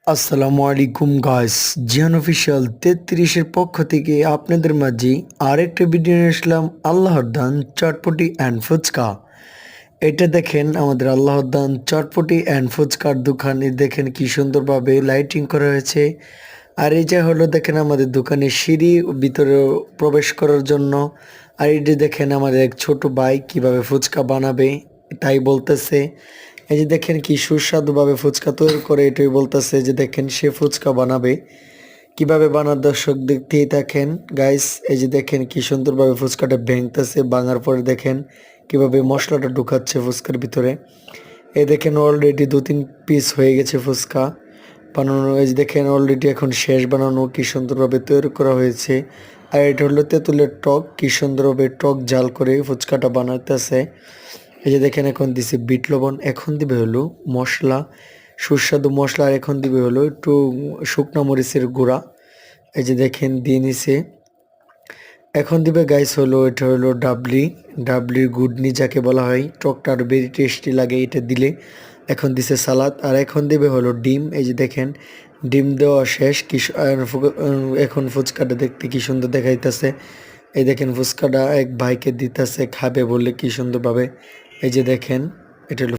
আসসালামু আলাইকুম গাইস, জিয়ান অফিসিয়াল 33-এর পক্ষ থেকে আপনাদের মাঝে আরেকটা ভিডিও নিয়ে আসলাম। আল্লাহর দান চটপটি অ্যান্ড ফুচকা। এটা দেখেন আমাদের আল্লাহর দান চটপটি অ্যান্ড ফুচকার দোকানে দেখেন কি সুন্দরভাবে লাইটিং করা হয়েছে। আর এই যে হলো দেখেন আমাদের দোকানের সিঁড়ি ভিতরে প্রবেশ করার জন্য। আর এই যে দেখেন আমাদের এক ছোট ভাই কিভাবে ফুচকা বানাবে তাই বলতেছে। এই যে দেখেন কি সুস্বাদুভাবে ফুচকা তৈরি করে এটাই বলতেছে যে দেখেন সে ফুচকা বানাবে। কিভাবে বানার দর্শক দেখতেই থাকেন গাইস। এই যে দেখেন কি সুন্দরভাবে ফুচকাটা ভেঙতেছে, ভাঙার পরে দেখেন কিভাবে মশলাটা ঢুকাচ্ছে ফুচকার ভিতরে। এই দেখেন অলরেডি 2-3 পিস হয়ে গেছে ফুচকা বানানো। এই যে দেখেন অলরেডি এখন শেষ বানানো, কি সুন্দরভাবে তৈরি করা হয়েছে। আর এটা হলো তেঁতুলের টক, কি সুন্দরভাবে টক জাল করে ফুচকাটা বানাইতেছে। এই যে দেখেন এখন দিছে বিট লবণ, এখন দিবে হলো মশলা, সুস্বাদু মশলা। আর এখন দিবে হলো একটু শুকনা মরিচের গুঁড়া। এই যে দেখেন দিয়ে নিছে। এখন দিবে গাইস হলো এটা হলো ডাবলি, ডাবলির গুডনি যাকে বলা হয়, টকটা আরো বেশি টেস্টি লাগে এটা দিলে। এখন দিছে সালাদ, আর এখন দিবে হলো ডিম। এই যে দেখেন ডিম দেওয়া শেষ। এখন ফুচকাটা দেখতে কি সুন্দর দেখাইতেছে। এই দেখেন ফুচকাটা এক ভাইকে দিতেছে খাবে বলে কি সুন্দরভাবে। এই যে দেখেন এটা হলো